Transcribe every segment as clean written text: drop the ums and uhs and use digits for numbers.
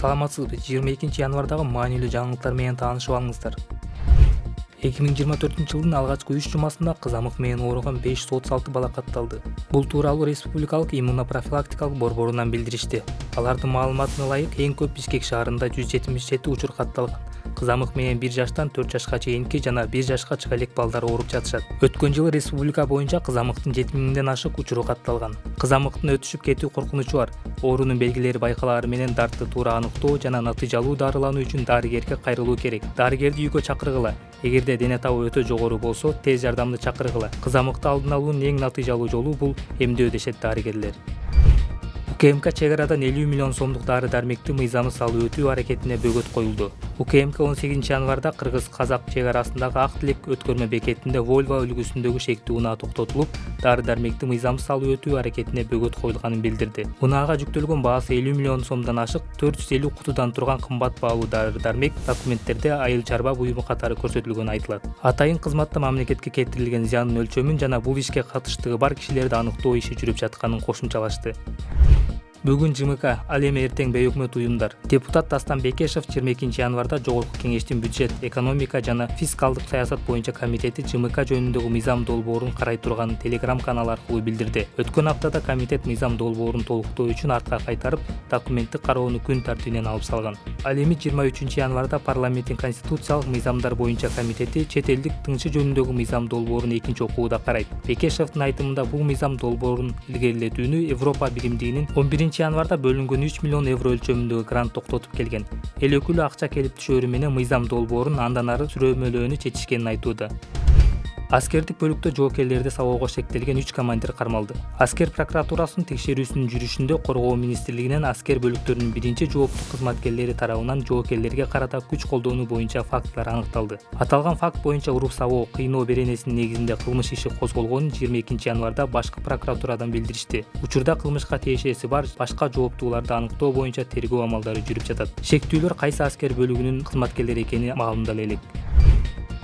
Саламатсызбы? 22 январдагы маанилүү жаңылыктар менен таанышып алыңыздар. 2024 жылдын алгачкы 3 жумасында кызамык менен ооруган 536 бала катталды. Бул тууралуу Республикалык иммунопрофилактикалык борборунан билдиришти. Алардын маалыматына ылайык эң көп Бишкек шаарында 177 учур катталган. Кызамык менен 1 жаштан 4 жашка чейинки жана 1 жашка чыга элек балдар ооруп жатышат. Өткөн жылы республика боюнча кызамыктын 7000ден ашык учуру катталган. Кызамыктын өтүшүп кетүү коркунучу бар. Оорунун белгилери байкалаары менен дартты туура аныктоо жана натыйжалуу дарылануу үчүн дарыгерге кайрылуу керек. Дарыгерди үйгө чакыргыла. Эгерде дене табы өтө жогору болсо, тез жардамды чакыргыла. Кызамыкты алдын алуунун эң натыйжалуу жолу бул эмдөө дешет дарыгерлер. УКМК чек арадан 50 миллион сомдук дары-дармекти мыйзамы салуу өтүү аракетине бөгөт коюлду. УКМК 18 январда кыргыз-казак чек арасындагы Ак Тилек өткөрмө бекетинде Volvo үлгүсүндөгү шектүү унаа токтотулуп, дары-дармекти мыйзамы салуу өтүү аракетине бөгөт коюлганын билдирди. Унаага жүктөлгөн баасы 50 миллион сомдон ашык 450 кутудан турган кымбат баалуу дары-дармек документтерде айыл чарба буюму катары көрсөтүлгөнү айтылат. Атайын кызматта мамлекетке келтирилген зыяндын өлчөмүн жана бул ишке катыштыгы бар кишилерди аныктоо иши жүрүп жатканын кошумчалашты. Бүгүн ЖМК, ал эми эртең бейөкмөт уюмдар. Депутат Дастан Бекешев 22 январда Жогорку Кеңештин бюджет, экономика жана фискалдык саясат боюнча комитети ЖМК жөнүндөгү мыйзам долбоорун карай турганын Telegram каналы аркылуу билдирди. Өткөн аптада комитет мыйзам долбоорун толуктоо үчүн артка кайтарып, документти кароону күн тартибинен алып салган. Ал эми 23 январда парламенттин конституциялык мыйзамдар боюнча комитети чет элдик тыңшы жөнүндөгү мыйзам долбоорун экинчи окууда карайт. Бекешевдин айтымында бул мыйзам долбоорун илгерилетүүнү Европа биримдигинин 11 январда бөлүнгөн 3 миллион евро өлчөмүндөгү грант токтотуп келген. Эл өкүлү акча келип түшөрү менен мыйзам долбоорун андан ары сүрөмөлөөнү чечишкенин айтууда. Аскердик бөлүктө жоокерлерди сабоого шектелген 3 командир кармалды. Аскер прокуратурасынын текшерүүсүнүн жүрүшүндө Коргоо министрлигинен аскер бөлүктөрүнүн биринчи жооптуу кызматкерлери тарабынан жоокерлерге карата күч колдонуу боюнча фактылар аныкталды. Аталган факт боюнча уруп-сабоо, кыйноо беренесинин негизинде кылмыш иши козголгонун 22 январда башкы прокуратурадан билдиришти. Учурда кылмышка тиешеси бар башка жооптууларды аныктоо боюнча тергөө амалдары жүрүп жатат. Шектүүлөр кайсы аскер бөлүгүнүн кызматкерлери экени маалымдала элек.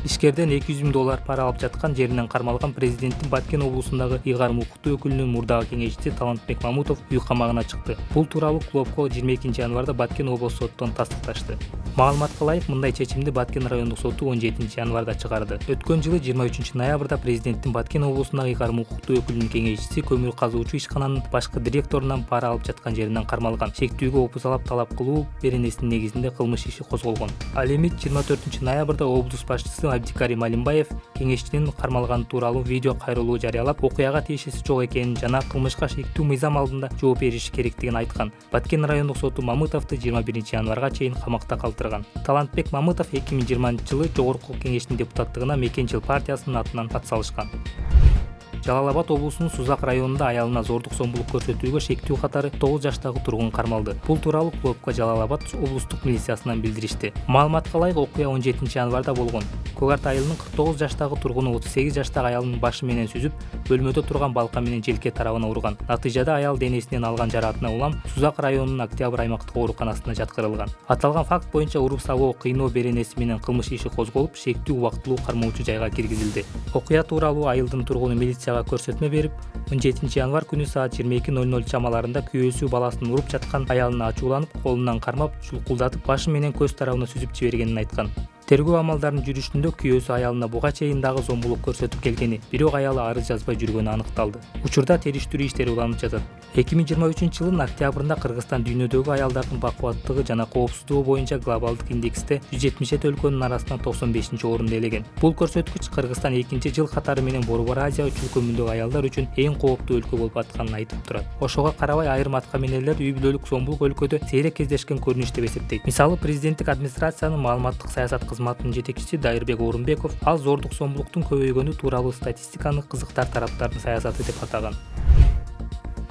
Ишкерден 200 000 доллар пара алып жаткан жеринен кармалган президенттин Баткен облусундагы ыйгарым укуктуу өкүлүнүн мурдагы кеңешчиси Талантбек Мамутов үй камагына чыкты. Бул тууралуу Клопко 22 январда Баткен облустук соттон тастыкташты. Маалыматка ылайык, мындай чечимди Баткен райондук соту 17 январда чыгарды. Өткөн жылы 23 ноябрда президенттин Баткен облусундагы ыйгарым укуктуу өкүлүнүн кеңешчиси көмүр казуучу ишкананын башкы директорунан пара алып жаткан жеринен кармалган. Шектүүгө опусалап талап кылуу беренесинин негизинде кылмыш иши козголгон. Ал эми 24 ноябрда облус башчысы Абдикарим Алимбаев кеңешчинин кармалганы тууралуу видео кайрылуу жарыялап, окуяга тиешеси жок экенин жана кылмышка шектүү мыйзам алдында жооп бериши керектигин айткан. Баткен райондук соту Мамытовду 21 январга чейин камакта калтырган. Талантбек Мамытов 2020 жылы Жогорку Кеңештин депутаттыгына Мекенчил партиясынын атынан ат салышкан. Жалал-Абад облусунун Сузак районунда аялына зордук зомбулук көрсөтүүгө шектүү катары 9 жаштагы тургун кармалды. Бул тууралуу Клопко Жалал-Абад облустук милициясынан билдиришти. Маалыматка ылайык, окуя 17 январда болгон. Когарт айылынын 49 жаштагы тургуну 38 жаштагы аялынын башы менен сүзүп, бөлмөдө турган балка менен желке тарабына урган. Натыйжада аял денесинен алган жараатына улам Сузак районунун Октябрь аймактык ооруканасына жаткырылган. Аталган факт боюнча уруп-сабоо, кыйноо беренеси менен кылмыш иши козголуп, шектүү убактылуу кармоочу жайга киргизилди. Окуя тууралуу айылдын тургуну милицияга көрсөтмө берип, 17 январ күнү саат 22:00 чамаларында күйөөсү баласын уруп жаткан аялына ачууланып, колунан кармап, чулкулдатып, башы менен көз тарабына сүзүп жибергенин айткан. Тергөө амалдарынын жүрүшүндө күйөөсү аялына буга чейин дагы зомбулук көрсөтүп келгени, бирок аялы арыз жазбай жүргөнү аныкталды. Учурда териштирүү иштери уланып жатат. 2023 жылдын октябрында Кыргызстан дүйнөдөгү аялдардын бакубаттыгы жана коопсуздугу боюнча глобалдык индексте 177 өлкөнүн арасынан 95-орунду ээлеген. Бул көрсөткүч Кыргызстан 2 жыл катары менен Борбор Азия чөлкөмүндөгү аялдар үчүн эң кооптуу өлкө болуп атканын айтып турат. Ошого карабай, айрым аткаминерлер үй бүлөлүк зомбулук өлкөдө сейрек кездешкен көрүнүш деп эсептейт. Мисалы, президенттик администрациянын маалыматтык саясат кызматынын жетекчиси Дайырбек Орунбеков ал зордук зомбулуктун көбөйгөнү тууралуу статистиканы кызыктар тараптардын саясаты деп атаган.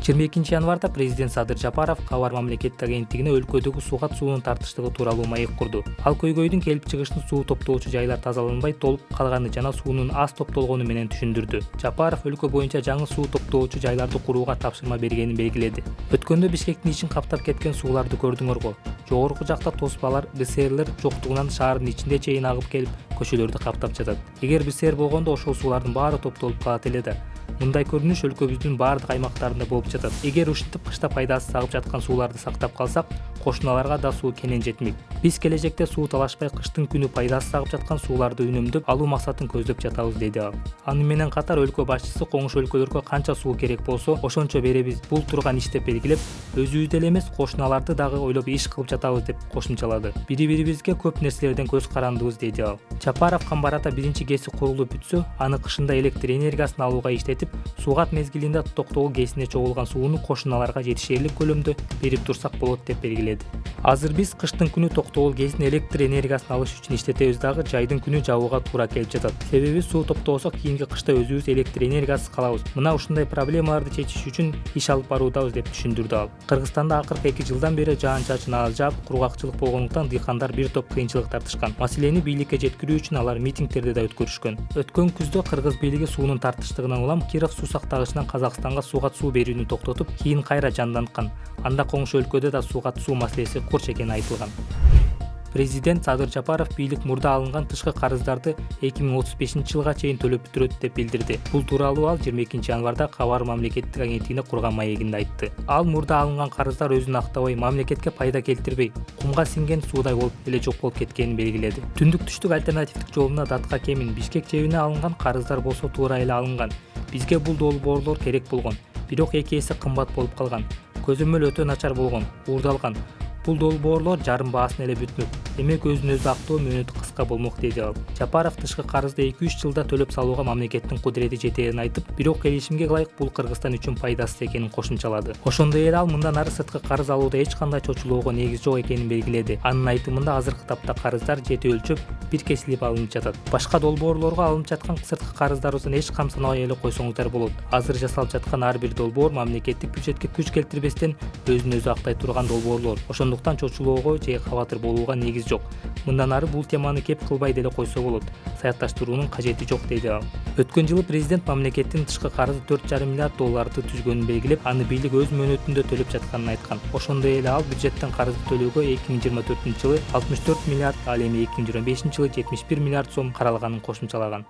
22 январда президент Садыр Жапаров Кабар мамлекеттик агенттигине өлкөдөгү сугат суунун тартыштыгы тууралуу маек курду. Ал көйгөйдүн келип чыгышын суу топтоочу жайлар тазаланбай толуп калганы жана суунун аз топтолгону менен түшүндүрдү. Жапаров өлкө боюнча жаңы суу топтоочу жайларды курууга тапшырма бергенин белгиледи. Өткөндө Бишкектин ичин каптап кеткен сууларды көрдүңөр го. Жогорку жакта тоспалар, БСРлер жоктугунан шаардын ичинде чейин агып келип, көчөлөрдү каптап жатат. Эгер БСР болгондо ошол суулардын баары топтолуп калат эле да. Мындай көрүнүш өлкөбүздүн баардык аймактарында болуп жатат. Эгер ушинтип кышта пайдасыз агып жаткан сууларды сактап калсак, кошуналарга да суу кенен жетмек. Биз келечекте суу талашпай кыштын күнү пайдасыз агып жаткан сууларды үнөмдөп алуу максатын көздөп жатабыз, деди ал. Аны менен катар өлкө башчысы коңшу өлкөлөргө канча суу керек болсо, ошончо беребиз. Бул турган иш деп белгилеп, өзүбүздү эле эмес, кошуналарды дагы ойлоп иш кылып жатабыз деп кошумчалады. Бири-бирибизге көп нерселерден көз карандыбыз, деди ал. Жапаров Камбарата биринчи ГЭСи курулуп бүтсө, аны кышында электр энергиясын алууга иштетип, сугат мезгилинде токтогул ГЭСине чогулган сууну кошуналарга жетишерлик көлөмдө берип турсак болот деп белгиледи. Азыр биз кыштын күнү токтогул ГЭСин электр энергиясын алыш үчүн иштетебиз дагы жайдын күнү жабууга туура келип жатат. Себеби суу токтосо кийинки кышта өзүбүз электр энергиясыз калабыз. Мына ушундай проблемаларды чечиш үчүн иш алып баруудабыз деп түшүндүрдү ал. Кыргызстанда акыркы 2 жылдан бери жаан-чачын аз жаап, кургакчылык болгондуктан дыйкандар бир топ кыйынчылык тартышкан. Маселени бийликке жеткирүү үчүн алар митингдерди да өткөрүшкөн. Өткөн күздө кыргыз бийлиги суунун тартыштыгынан улам Киров суу сактагычынан Казакстанга суугат суу берүүнү токтотуп, кийин кайра жанданткан. Анда коңшу өлкөдө да суугат суу маселеси курч экени айтылган. Президент Садыр Жапаров бийлик мурда алынган тышкы карыздарды 2035-жылга чейин төлөп бүтүрөт деп билдирди. Бул тууралуу ал 22 январда Кабар мамлекеттик агенттигине курган маегинде айтты. Ал мурда алынган карыздар өзүн актабай, мамлекетке пайда келтирбей, кумга сиңген суудай болуп эле жок болуп кеткенин белгиледи. Түндүк-түштүк альтернативдик жолуна Датка Кемин, Бишкек чебине алынган карыздар болсо туура эле алынган. Бизге бул долбоорлор керек болгон, бирок 2 эсе кымбат болуп калган. Көзөмөл өтө начар болгон, уурдалган. Бул долбоорлор жарым баасын эле бүтмөк. Демек өзүн өзү актоо мөөнөтү кыска болмок, деди ал. Жапаров тышкы карызды 2-3 жылда төлөп салууга мамлекеттин кудурети жетээрин айтып, бирок келишимге ылайык бул Кыргызстан үчүн пайдасыз экенин кошумчалады. Ошондой эле ал мындан ары сырткы карыз алууда эч кандай чочулоого негиз жок экенин белгиледи. Анын айтымында азыркы тапта карыздар жети өлчөп, бир кесилип алынып жатат. Башка долбоорлорго алынып жаткан сырткы карыздарыбыздан эч кам санабай эле койсоңуздар болот. Азыр жасалып жаткан ар бир долбоор мамлекеттик бюджетке күч келтирбестен өзүн өзү актай турган долбоорлор. Ошондуктан чочулоого же кабатыр болууга негиз жок. Мындан ары бул теманы кеп кылбай деле койсо болот. Саякташтыруунун кажети жок, деди ал. Өткөн жылы президент мамлекеттин тышкы карызы 4,5 миллиард долларды түзгөнүн белгилеп, аны бийлик өз мөөнөтүндө төлөп жатканын айткан. Ошондой эле ал бюджеттен карызды төлөөгө 2024 жылы 64 миллиард, ал эми 2025 жылы 71 миллиард сом каралганын кошумчалаган.